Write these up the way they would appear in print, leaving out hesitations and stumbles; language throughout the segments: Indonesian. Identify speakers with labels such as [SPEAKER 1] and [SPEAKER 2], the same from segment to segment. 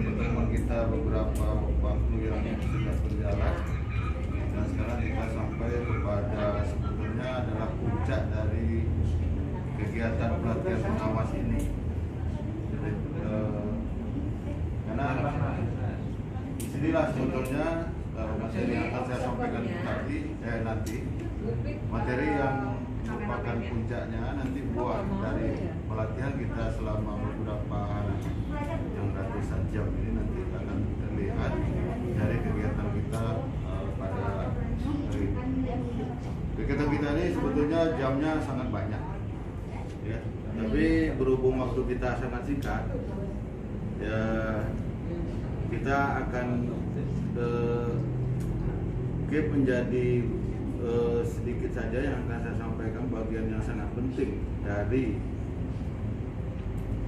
[SPEAKER 1] pertemuan kita beberapa waktu yang sudah berjalan, dan sekarang kita sampai kepada sebetulnya adalah puncak dari kegiatan pelatihan pengawas ini. Jadi, karena disinilah sebetulnya materi yang akan saya sampaikan nanti materi yang merupakan puncaknya nanti buah dari pelatihan kita selama beberapa hari yang ratusan jam ini nanti akan terlihat dari kegiatan kita pada hari ini. Kegiatan kita ini sebetulnya jamnya sangat banyak, ya. Tapi berhubung waktu kita sangat singkat, ya kita akan keep menjadi sedikit saja yang akan saya sampaikan bagian yang sangat penting dari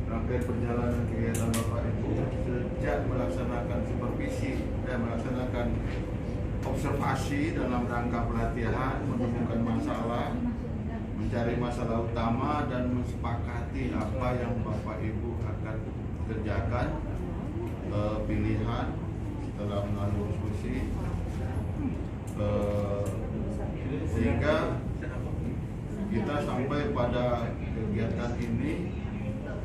[SPEAKER 1] rangkaian perjalanan kegiatan Bapak Ibu sejak melaksanakan supervisi dan melaksanakan observasi dalam rangka pelatihan, menemukan masalah, mencari masalah utama dan mensepakati apa yang Bapak Ibu akan kerjakan, pilihan setelah melalui diskusi, sehingga kita sampai pada kegiatan ini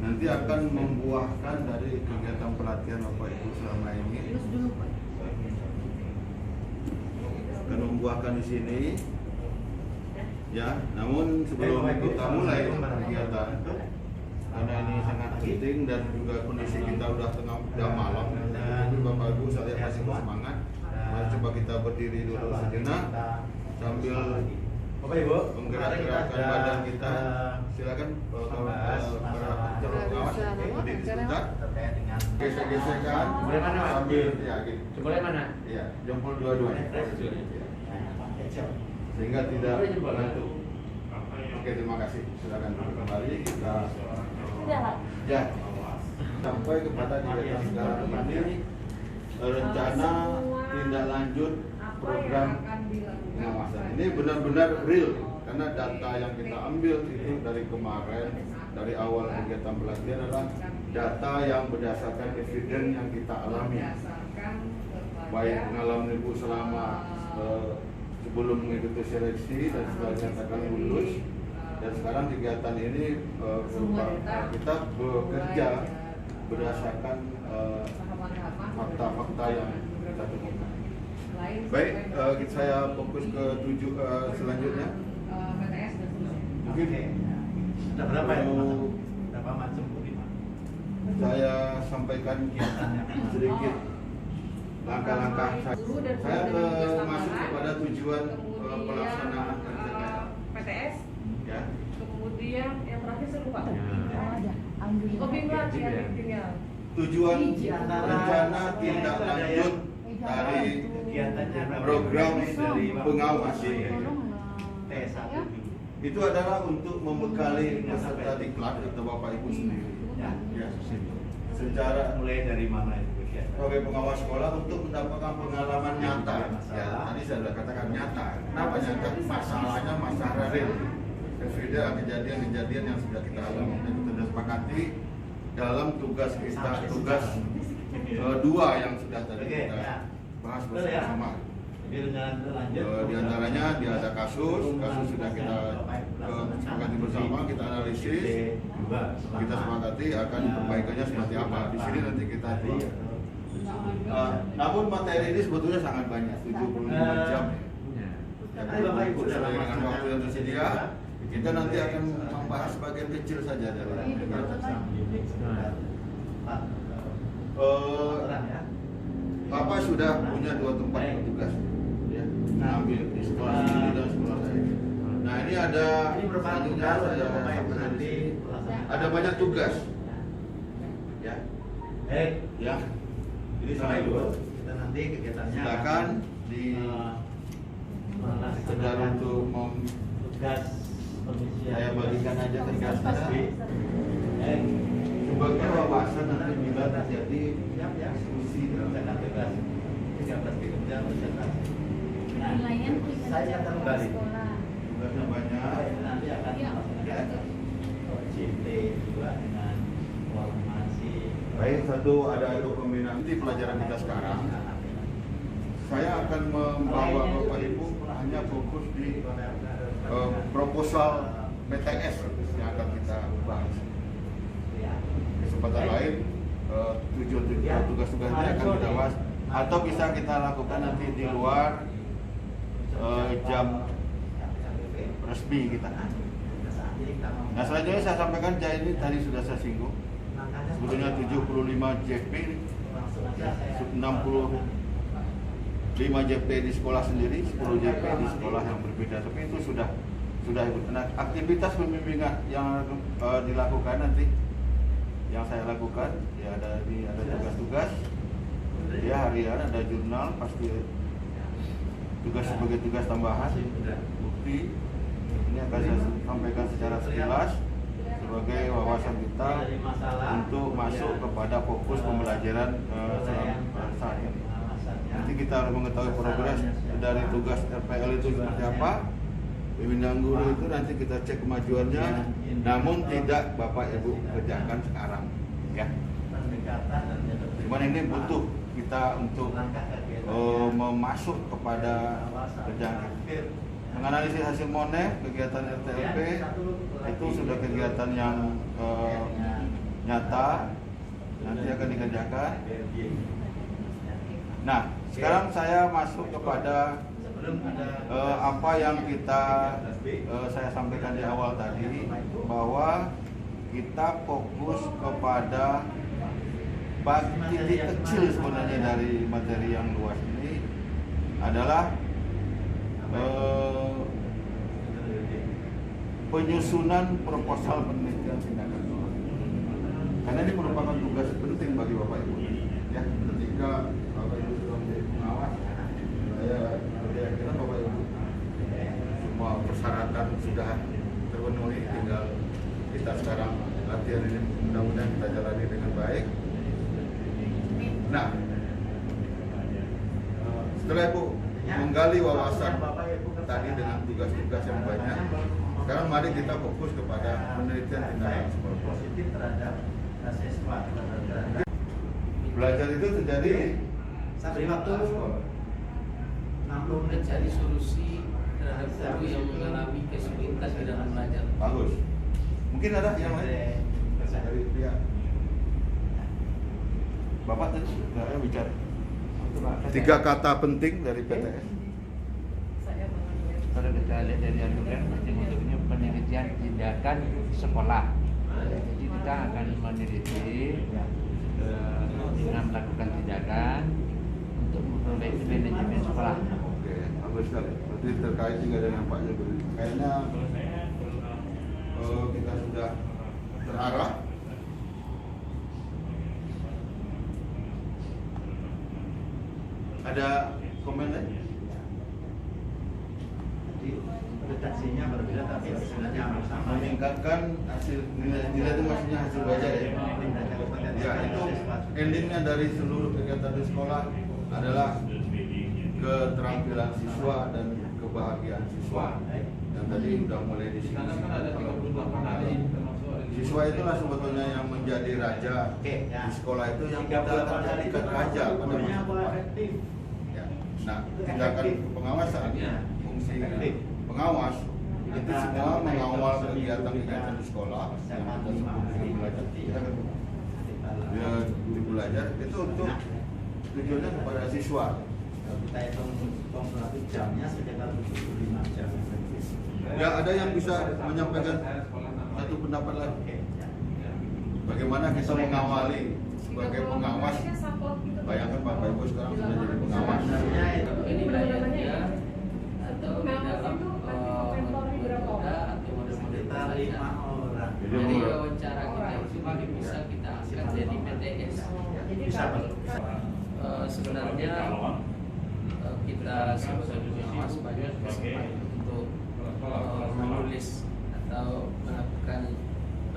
[SPEAKER 1] nanti akan membuahkan dari kegiatan pelatihan Bapak Ibu selama ini, akan membuahkan di sini, ya. Namun sebelum kita mulai kegiatan, karena ini sangat penting dan juga kondisi kita udah malam, jadi Bapak Ibu saya lihat masih semangat. Mari coba kita berdiri dulu sejenak sambil menggerak-gerakkan badan kita. Silakan para calon kawan berdiri sebentar. Gesek-gesekan sambil ya gitu.
[SPEAKER 2] Jempolnya mana?
[SPEAKER 1] Iya, jempol dua-duanya. Sehingga tidak mengantuk. Oke, terima kasih. Silakan kembali kita. Ya, sampai kepada kegiatan sekarang ini rencana tindak lanjut program pengawasan. Ini benar-benar real karena data yang kita ambil itu dari kemarin, dari awal kegiatan pelatihan adalah data yang berdasarkan evidence yang kita alami, baik pengalaman Ibu selama sebelum mengikuti seleksi dan setelah dinyatakan lulus, dan sekarang kegiatan ini kita bekerja berdasarkan fakta-fakta yang kita temukan. Baik, saya fokus ke selanjutnya. Mungkin
[SPEAKER 3] ada berapa ya? Berapa macam kuliner?
[SPEAKER 1] Saya sampaikan sedikit langkah-langkah saya masuk kepada tujuan pelaksanaan
[SPEAKER 4] PTS.
[SPEAKER 1] Ya.
[SPEAKER 4] Kemudian yang terakhir saya lupa. Oh, bimbang ya, tinggal.
[SPEAKER 1] Tujuan rencana tindak lanjut dari program pengawas itu adalah untuk membekali peserta diklat atau Bapak Ibu sendiri, ya, secara
[SPEAKER 3] mulai dari mana itu?
[SPEAKER 1] sebagai pengawas sekolah untuk mendapatkan pengalaman nyata. Ya, tadi saya sudah katakan nyata. Kenapa nyata? Masalahnya masalah real. Everyday kejadian-kejadian yang sudah kita alami dan kita sudah sepakati dalam tugas kita, tugas dua yang sudah tadi kita bahas bersama. Di antaranya dia ada kasus sudah kita sepakati bersama, kita analisis, kita sepakati akan perbaikannya seperti apa. Di sini nanti kita namun materi ini sebetulnya sangat banyak, 75 jam. Sesuai dengan waktu yang tersedia, kita nanti akan membahas sebagian kecil saja dari Bapak sudah punya 2 tempat bertugas, ya, ambil di sekolah ini dan sekolah saya. Nah ini ada selanjutnya ada banyak tugas, ya, ya. Jadi saya
[SPEAKER 3] kita nanti kegiatannya
[SPEAKER 1] silakan di sekedar untuk
[SPEAKER 3] tugas
[SPEAKER 1] saya bagikan aja tugasnya sebagai wawasan nanti bila terjadi diskusi
[SPEAKER 3] tugas 13 pekerjaan presentasi.
[SPEAKER 5] Saya
[SPEAKER 3] akan kembali.
[SPEAKER 1] tugasnya banyak.
[SPEAKER 3] Nanti akan CT juga dengan
[SPEAKER 1] Baik, satu ada pembinaan di pelajaran kita sekarang. Saya akan membawa Bapak Ibu hanya fokus di proposal PTS yang akan kita bahas. Kesempatan lain, tugas-tugasnya akan kita bahas atau bisa kita lakukan nanti di luar jam resmi kita. Nah, selanjutnya saya sampaikan ini tadi sudah saya singgung. Sebetulnya 75 JP, 65 JP di sekolah sendiri, 10 JP di sekolah yang berbeda. Tapi itu sudah ikut. Nah, aktivitas pembimbingan yang dilakukan nanti, yang saya lakukan, ya ada tugas-tugas, ya harian, ada jurnal, pasti tugas sebagai tugas tambahan, bukti. Ini akan saya sampaikan secara sekilas sebagai wawasan kita untuk masuk kepada fokus pembelajaran saat ini. Nanti kita harus mengetahui progres dari tugas RPL itu seperti apa. Pembinaan guru itu nanti kita cek kemajuannya, namun tidak Bapak Ibu kerjakan sekarang, ya. Cuman ini butuh kita untuk memasuk kepada kerjaan. Menganalisis hasil MONEF, kegiatan RTLP itu sudah kegiatan yang nyata, nanti akan dikerjakan. Nah, sekarang saya masuk kepada apa yang saya sampaikan di awal tadi, bahwa kita fokus kepada titik kecil sebenarnya dari materi yang luas ini adalah penyusunan proposal penelitian tindakan. Karena ini merupakan tugas penting bagi Bapak Ibu. Ya, ketika Bapak Ibu sudah menjadi pengawas, saya kira Bapak Ibu semua persyaratan sudah terpenuhi, tinggal kita sekarang latihan ini mudah-mudahan kita jalani dengan baik. Nah, setelah Ibu menggali wawasan tadi dengan tugas-tugas yang banyak, sekarang mari kita fokus kepada penelitian tindakan positif terhadap siswa. Belajar itu terjadi
[SPEAKER 3] beri waktu 60 menit
[SPEAKER 5] mencari solusi terhadap guru yang mengalami kesulitan di dalam belajar.
[SPEAKER 1] bagus. Mungkin ada yang lain dari pihak Bapak tadi nggak bicara. 3 kata penting dari PTS.
[SPEAKER 2] Kalau kita lihat dari argumen, bentuknya penelitian tindakan sekolah. Jadi kita akan meneliti dengan melakukan tindakan untuk memperbaiki manajemen sekolah.
[SPEAKER 1] Oke, bagus sekali. Berarti terkait juga dengan Pak Jokowi. Kayaknya kita sudah terarah. Ada komen lain?
[SPEAKER 3] Redaksinya berbeda tapi hasilnya sama.
[SPEAKER 1] Meningkatkan hasil nilai itu maksudnya hasil belajar ya. Ya, itu endingnya dari seluruh kegiatan di sekolah adalah keterampilan siswa dan kebahagiaan siswa. Dan tadi udah mulai disinggung. Siswa itulah sebetulnya yang menjadi raja di sekolah itu, yang kita akan jadikan raja pada masa depan. Ya. Nah, tindakan pengawasan, fungsi pengawas itu semua mengawal kegiatan-kegiatan di sekolah yang kita sebut di belajar itu untuk tujuannya kepada siswa.
[SPEAKER 3] Kita hitung kumulatif jamnya sekitar 75 jam.
[SPEAKER 1] Ya, ada yang bisa menyampaikan satu pendapat lagi. Bagaimana kita mengawali sebagai pengawas? Bayangkan Bapak Ibu sekarang sudah jadi pengawas.
[SPEAKER 5] Ini belajarnya atau di dalam metode atau model-model
[SPEAKER 3] Kita 5 orang.
[SPEAKER 5] Jadi wawancara kita itu bisa kita angkat jadi PTS.
[SPEAKER 3] Bisa Pak.
[SPEAKER 5] Sebenarnya kita sebagai pengawas banyak kesempatan untuk menulis atau melakukan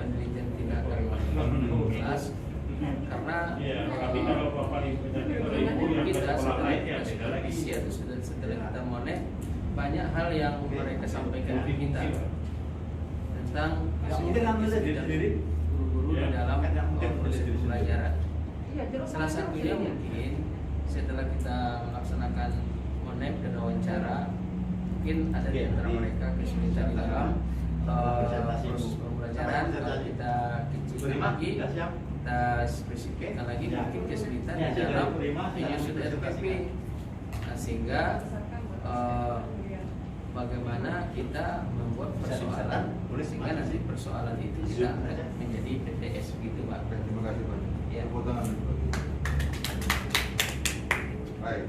[SPEAKER 5] penelitian tindakan kelas, karena kita sudah isi atau setelah kita MONEF, banyak hal yang mereka sampaikan ke kita tentang guru-guru di dalam proses pembelajaran. Salah satunya mungkin setelah kita melaksanakan monek dan wawancara, mungkin ada di antara mereka kesulitan di dalam proses pembelajaran. Kalau kita kecilkan lagi, kita spesifikkan lagi, mungkin kesulitan di dalam menyusun RPP. Nah, sehingga bagaimana kita membuat persoalan sehingga nanti persoalan itu tidak menjadi PTS gitu Pak.
[SPEAKER 1] Terima kasih Pak.
[SPEAKER 5] Ya.
[SPEAKER 1] Tepuk tangan. Baik.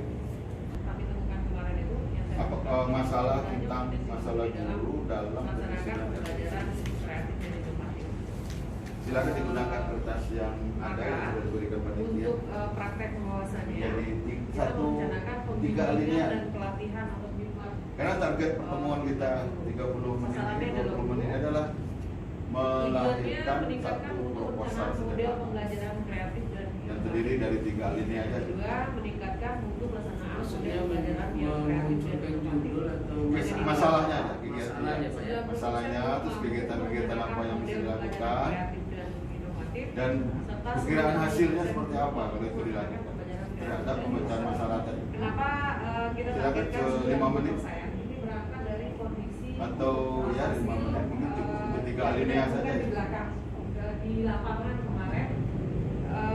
[SPEAKER 4] Kami temukan kemarin itu yang saya
[SPEAKER 1] Apa masalah tentang masalah
[SPEAKER 4] di dalam
[SPEAKER 1] guru dalam
[SPEAKER 4] melaksanakan
[SPEAKER 1] penyusunan
[SPEAKER 4] pembelajaran kreatif dan inovatif.
[SPEAKER 1] silakan digunakan kertas yang ada yang sudah diberikan panitia.
[SPEAKER 4] Untuk praktek pengawasannya,
[SPEAKER 1] Jadi
[SPEAKER 4] kita merencanakan
[SPEAKER 1] 3
[SPEAKER 4] pembimbingan
[SPEAKER 1] alinea.
[SPEAKER 4] dan pelatihan atau bimbingan.
[SPEAKER 1] Karena target pertemuan kita 30 menit ini, 20 menit adalah melahirkan
[SPEAKER 4] meningkatkan
[SPEAKER 1] satu
[SPEAKER 4] untuk
[SPEAKER 1] proposal
[SPEAKER 4] perencanaan model
[SPEAKER 1] sederhana
[SPEAKER 4] pembelajaran kreatif dan
[SPEAKER 1] yang terdiri dari 3 alinea aja.
[SPEAKER 4] kedua meningkatkan mutu pelaksanaan
[SPEAKER 5] Maksudnya
[SPEAKER 4] model pembelajaran yang kreatif dan
[SPEAKER 5] memunculkan
[SPEAKER 4] inovatif.
[SPEAKER 5] judul atau
[SPEAKER 4] Jadi,
[SPEAKER 1] Masalahnya ada
[SPEAKER 5] Masalahnya, Pak, ya.
[SPEAKER 1] Masalahnya, terus kegiatan-kegiatan apa yang bisa dilakukan, dan
[SPEAKER 4] serta
[SPEAKER 1] perkiraan
[SPEAKER 4] semua
[SPEAKER 1] hasilnya
[SPEAKER 4] dosen
[SPEAKER 1] seperti apa kalau itu dilakukan terhadap pemecahan masalah tadi.
[SPEAKER 4] Kenapa kita
[SPEAKER 1] Silakan
[SPEAKER 4] targetkan
[SPEAKER 1] ke 5 menit.
[SPEAKER 4] 90%? Ini berangkat dari kondisi
[SPEAKER 1] Atau ya 5 menit mungkin cukup untuk 3 alinea saja.
[SPEAKER 4] di belakang di lapangan kemarin,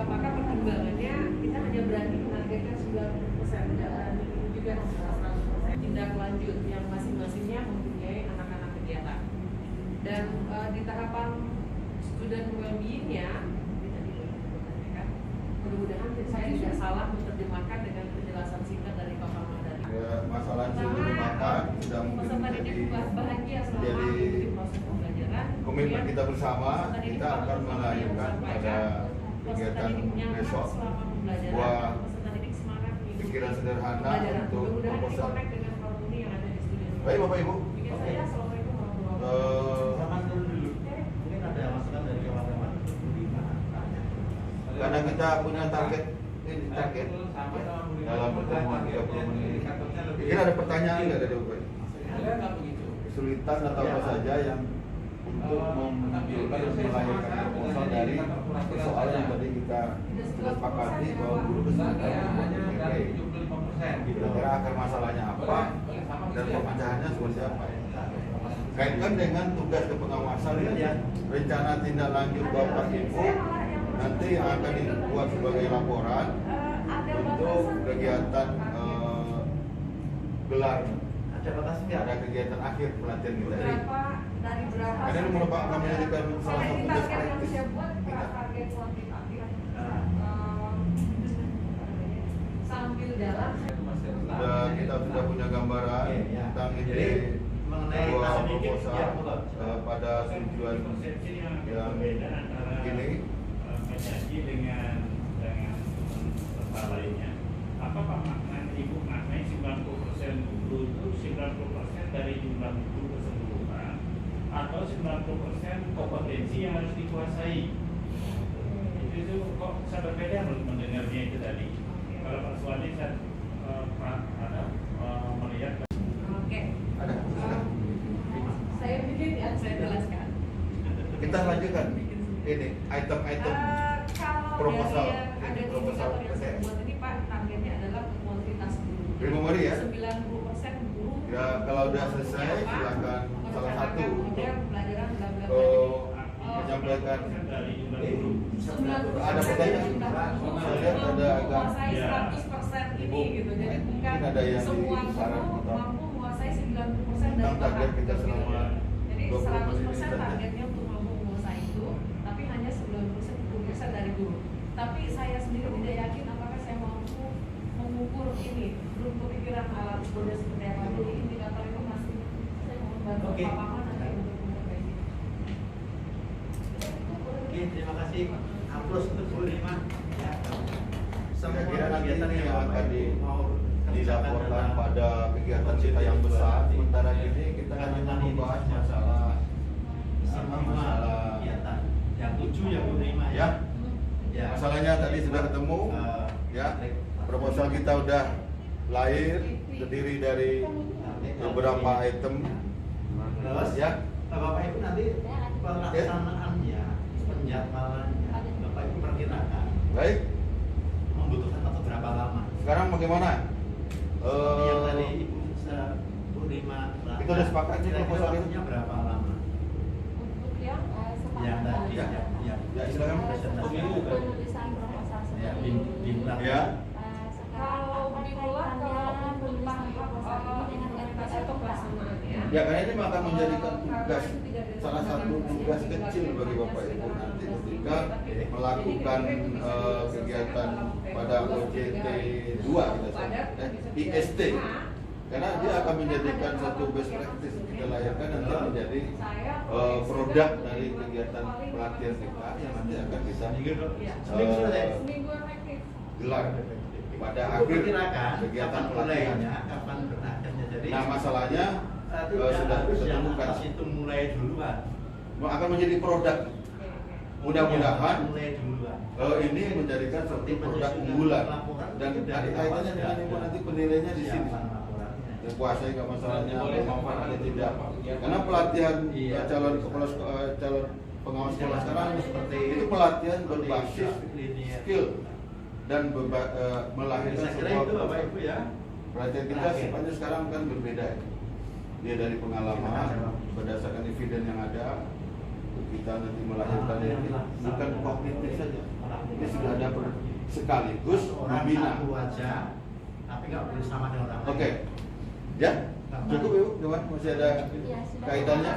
[SPEAKER 4] maka pertimbangannya kita hanya berani menargetkan 90% dan juga 100% tindak lanjut yang masing-masingnya mempunyai anak-anak kegiatan. Dan di tahapan student well-being-nya, mudah-mudahan saya tidak salah menerjemahkan dengan penjelasan singkat dari Pak Mardhani.
[SPEAKER 1] Ya, masalah yang sudah dimakan sudah mungkin
[SPEAKER 4] Peserta
[SPEAKER 1] menjadi
[SPEAKER 4] didik bahagia selama
[SPEAKER 1] jadi
[SPEAKER 4] mengikuti proses pembelajaran.
[SPEAKER 1] komitmen
[SPEAKER 4] Kemudian,
[SPEAKER 1] kita bersama.
[SPEAKER 4] peserta didik
[SPEAKER 1] Kita akan
[SPEAKER 4] pada
[SPEAKER 1] melahirkan pada kegiatan besok sebuah pikiran sederhana untuk proposal. Baik Bapak Ibu.
[SPEAKER 3] Zaman dulu mungkin ada masukan dari teman-teman
[SPEAKER 1] Karena kita punya target dalam pertemuan 30 menit. Kira ada pertanyaan nggak dari Bapak Ibu? Kesulitan atau apa saja yang untuk melahirkan proposal dari persoalan yang tadi kita sudah sepakati bahwa guru kesulitan menilai. Kira-kira akar masalahnya apa dan pemecahannya seperti apa? Kaitkan dengan tugas kepengawasan ya, rencana tindak lanjut Bapak Ibu nanti yang akan dibuat sebagai laporan untuk kegiatan gelar
[SPEAKER 3] ada batasnya
[SPEAKER 1] ada kegiatan akhir pelatihan kita ini.
[SPEAKER 4] Dari berapa?
[SPEAKER 1] Karena ini merupakan menjadikan salah satu
[SPEAKER 4] Ini
[SPEAKER 1] tugas
[SPEAKER 4] target yang
[SPEAKER 1] praktis
[SPEAKER 4] saya buat
[SPEAKER 1] kita.
[SPEAKER 4] target kuantitatif. Sambil jalan.
[SPEAKER 1] Kita sudah punya gambaran tentang ide
[SPEAKER 3] mengenai
[SPEAKER 1] sebuah
[SPEAKER 3] sedikit
[SPEAKER 1] proposal pada tujuan yang ini.
[SPEAKER 6] Menyaji dengan tempat lainnya. Apa Pak makna Ibu maknai 90% guru itu 90% dari jumlah guru keseluruhan atau 90% kompetensi yang harus dikuasai? Itu kok bisa berbeda mendengarnya itu tadi. Kalau Pak Suwadi saya melihat.
[SPEAKER 4] Oke.
[SPEAKER 1] Ada.
[SPEAKER 4] Saya bikin ya, saya jelaskan.
[SPEAKER 1] Kita lanjutkan ini item-item
[SPEAKER 4] Kalau
[SPEAKER 1] proposal.
[SPEAKER 4] dari yang ada di
[SPEAKER 1] Proposal
[SPEAKER 4] indikator yang saya
[SPEAKER 1] PTS.
[SPEAKER 4] buat ini Pak, targetnya adalah kuantitas guru.
[SPEAKER 1] Beri memori ya.
[SPEAKER 4] 90% guru.
[SPEAKER 1] Ya, kalau udah selesai silakan salah satu
[SPEAKER 4] model pembelajaran bla bla bla.
[SPEAKER 1] menyampaikan.
[SPEAKER 6] Dari jumlah guru.
[SPEAKER 4] 90%
[SPEAKER 1] Ada pertanyaan? Saya lihat ada agak
[SPEAKER 4] menguasai
[SPEAKER 6] ya.
[SPEAKER 4] 100% ini
[SPEAKER 1] Ibu,
[SPEAKER 4] gitu. Jadi bukan
[SPEAKER 1] mungkin ada yang
[SPEAKER 4] semua
[SPEAKER 1] di saran
[SPEAKER 4] guru
[SPEAKER 1] atau
[SPEAKER 4] mampu menguasai 90% dari
[SPEAKER 1] tentang target
[SPEAKER 4] bahan,
[SPEAKER 1] kita
[SPEAKER 4] gitu.
[SPEAKER 1] selama
[SPEAKER 4] Jadi
[SPEAKER 1] 20 menit
[SPEAKER 4] 100%
[SPEAKER 1] saja.
[SPEAKER 4] targetnya untuk mampu menguasai itu, tapi hanya 90% dari guru. Tapi saya sendiri tidak yakin apakah saya mampu mengukur ini. Belum kepikiran alat ukurnya seperti apa. Jadi indikator itu masih saya mau bantu
[SPEAKER 3] Oke.
[SPEAKER 4] Pak Paman nanti untuk memperbaiki.
[SPEAKER 3] Oke, terima kasih. Aplaus untuk Bu Rima. Ya.
[SPEAKER 1] Kira-kira nanti
[SPEAKER 3] kegiatan
[SPEAKER 1] ini yang akan
[SPEAKER 3] mau
[SPEAKER 1] dilaporkan
[SPEAKER 3] kerjakan
[SPEAKER 1] pada kegiatan kita yang besar. Sementara ini kita hanya membahas masalah
[SPEAKER 3] kegiatan yang 7 ya Bu Rima
[SPEAKER 1] ya. Masalahnya tadi sudah ketemu ya. Proposal kita udah lahir, terdiri dari beberapa item
[SPEAKER 3] Terus
[SPEAKER 1] ya.
[SPEAKER 3] Bapak Ibu nanti pelaksanaannya, penjadwalannya, Bapak Ibu perkirakan.
[SPEAKER 1] Baik. sekarang bagaimana?
[SPEAKER 3] Yang tadi Ibu Purnima
[SPEAKER 1] Kita udah sepakat nih
[SPEAKER 3] kira-kira
[SPEAKER 1] proposal
[SPEAKER 3] waktunya berapa lama?
[SPEAKER 4] Untuk yang
[SPEAKER 3] Yang tadi
[SPEAKER 1] Ya.
[SPEAKER 3] ya.
[SPEAKER 1] Ya, silakan.
[SPEAKER 3] Presentasi itu kan.
[SPEAKER 7] penulisan proposal
[SPEAKER 3] Ya,
[SPEAKER 7] seperti ini.
[SPEAKER 3] Bimlat.
[SPEAKER 1] Ya.
[SPEAKER 4] kalau Bimlat kalau untuk tahap implementasi atau pelaksanaannya.
[SPEAKER 1] Ya, karena ini akan menjadikan tugas, salah satu tugas kecil bagi Bapak Ibu nanti ketika melakukan kegiatan pada OJT 2 IST, karena dia akan menjadikan satu best practice kita lahirkan nanti menjadi produk dari kegiatan pelatihan kita yang nanti akan bisa
[SPEAKER 4] Seminggu efektif.
[SPEAKER 1] gelar pada
[SPEAKER 3] Ibu
[SPEAKER 1] akhir
[SPEAKER 3] perkirakan
[SPEAKER 1] kegiatan
[SPEAKER 3] kapan
[SPEAKER 1] pelatihan.
[SPEAKER 3] mulainya, kapan berakhirnya. Jadi
[SPEAKER 1] Nah, masalahnya sudah
[SPEAKER 3] harus yang
[SPEAKER 1] ditemukan
[SPEAKER 3] atas itu mulai duluan.
[SPEAKER 1] akan menjadi produk. Mudah-mudahan
[SPEAKER 3] mulai duluan.
[SPEAKER 1] ini menjadikan suatu produk unggulan dan ada kaitannya dengan ibu nanti penilainya di sini. Yang kuasai nggak masalahnya, bermanfaat atau tidak. Karena pelatihan calon kepala calon pengawas sekolah sekarang seperti itu pelatihan berbasis skill dan melahirkan
[SPEAKER 3] Saya kira
[SPEAKER 1] sebuah
[SPEAKER 3] itu Bapak Ibu ya.
[SPEAKER 1] pelatihan kita sifatnya sekarang kan berbeda. Dia dari pengalaman berdasarkan eviden yang ada. Kita nanti melahirkan ini bukan kognitif saja. Ini sudah ada sekaligus
[SPEAKER 3] orang
[SPEAKER 1] membina.
[SPEAKER 3] satu aja, tapi nggak boleh sama dengan orang lain.
[SPEAKER 1] Oke, ya cukup ibu, Dewan masih ada
[SPEAKER 7] Ya, sudah.
[SPEAKER 1] kaitannya.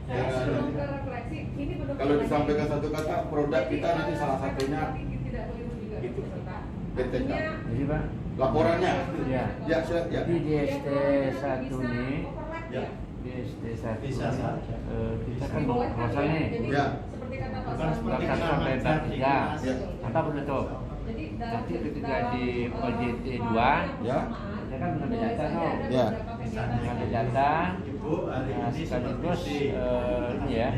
[SPEAKER 4] Saya sebelum ke refleksi, ini benar-benar
[SPEAKER 1] Kalau disampaikan satu kata, produk kita nanti salah satunya
[SPEAKER 4] tidak keliru juga
[SPEAKER 1] itu.
[SPEAKER 4] peserta.
[SPEAKER 1] BTK.
[SPEAKER 4] Artinya,
[SPEAKER 2] Jadi Pak,
[SPEAKER 1] Laporannya,
[SPEAKER 2] Ya.
[SPEAKER 1] ya siap ya.
[SPEAKER 2] jadi di ST1 nih,
[SPEAKER 1] Ya.
[SPEAKER 2] di ST1
[SPEAKER 3] Bisa saja.
[SPEAKER 2] kita kan mau proposal nih.
[SPEAKER 1] Ya.
[SPEAKER 4] Seperti kata Pak
[SPEAKER 3] Bukan seperti
[SPEAKER 2] Bahkan
[SPEAKER 4] Suami.
[SPEAKER 2] sampai bab 3,
[SPEAKER 1] Ya.
[SPEAKER 2] apa penutup?
[SPEAKER 4] Jadi dalam
[SPEAKER 2] Nanti ketika
[SPEAKER 4] dalam,
[SPEAKER 2] di OJT 2,
[SPEAKER 1] ya.
[SPEAKER 2] kita kan mengambil data tuh.
[SPEAKER 1] Ya.
[SPEAKER 2] Mengambil data,
[SPEAKER 3] Ibu hari ini
[SPEAKER 2] sekaligus
[SPEAKER 3] seperti
[SPEAKER 2] ini ya,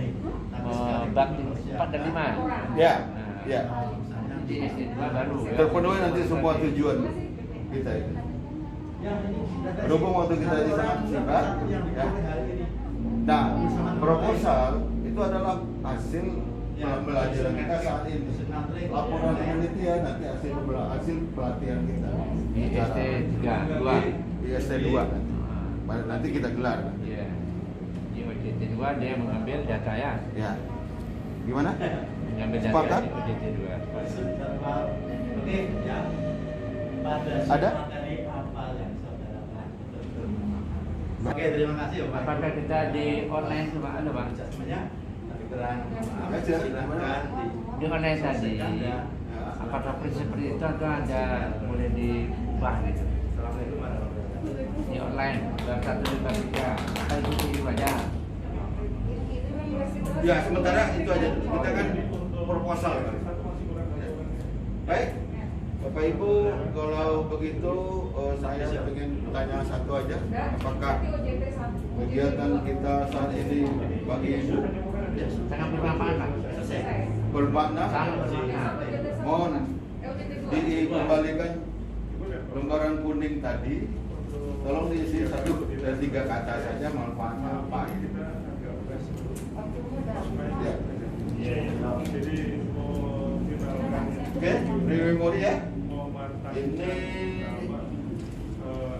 [SPEAKER 2] bab 4 dan 5.
[SPEAKER 1] Ya.
[SPEAKER 2] Nah,
[SPEAKER 1] Ya.
[SPEAKER 2] di ST2 baru ya.
[SPEAKER 1] Terpenuhi nanti semua tujuan kita ini. Berhubung waktu kita ini sangat singkat, ya. Nah, proposal itu adalah hasil pembelajaran kita saat ini. Laporan penelitian nanti hasil pelatihan kita.
[SPEAKER 2] Di ST3 2.
[SPEAKER 1] Di ST2 nanti kita gelar.
[SPEAKER 2] Iya. Di OJT 2 dia mengambil data ya.
[SPEAKER 1] Ya. Gimana?
[SPEAKER 2] Mengambil data
[SPEAKER 1] Sepakat?
[SPEAKER 2] di OJT 2.
[SPEAKER 3] Oke, ya. Pada
[SPEAKER 1] Ada?
[SPEAKER 3] materi apa yang saudara lakukan? Oke, terima kasih ya Pak.
[SPEAKER 2] Apakah kita di online cuma ada Bang?
[SPEAKER 3] Semuanya tapi terang.
[SPEAKER 1] Aja,
[SPEAKER 3] Silakan
[SPEAKER 2] Di online tadi,
[SPEAKER 3] ya.
[SPEAKER 2] apakah prinsip seperti itu atau ada boleh diubah gitu?
[SPEAKER 3] Assalamualaikum warahmatullahi wabarakatuh.
[SPEAKER 2] Di online, bab 1 dan bab 3, apa itu aja?
[SPEAKER 1] Ya, sementara itu aja. Kita kan proposal. Baik. Bapak Ibu, kalau begitu saya ingin tanya satu aja. Apakah kegiatan kita saat ini bagi Ibu
[SPEAKER 2] Sangat bermanfaat Pak.
[SPEAKER 1] bermakna?
[SPEAKER 2] Sangat bermanfaat.
[SPEAKER 1] Mohon dikembalikan lembaran kuning tadi. Tolong diisi 1 dan 3 kata saja manfaatnya apa gitu. Ya.
[SPEAKER 6] Jadi mau finalkan
[SPEAKER 1] Oke, memori ya. Ini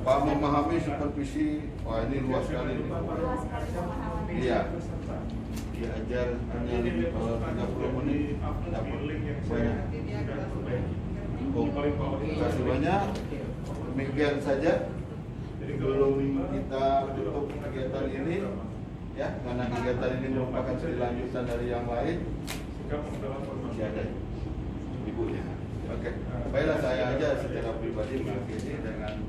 [SPEAKER 1] Pak memahami supervisi. Wah, ini luas sekali.
[SPEAKER 7] Luas sekali pemahamannya.
[SPEAKER 1] Iya. Diajar hanya 30 menit dapat banyak. Terima kasih banyak. Demikian saja. Sebelum kita tutup kegiatan ini, ya, karena kegiatan ini merupakan kelanjutan dari yang lain. Masih ada ibunya. Oke, baiklah saya aja secara pribadi mengakhiri dengan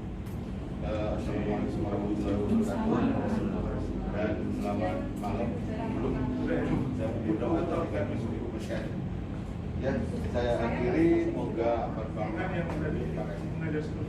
[SPEAKER 1] assalamualaikum warahmatullahi wabarakatuh dan selamat malam. Belum saya berdoa atau ibu sekalian. Ya, saya akhiri. Moga bermanfaat. Terima kasih.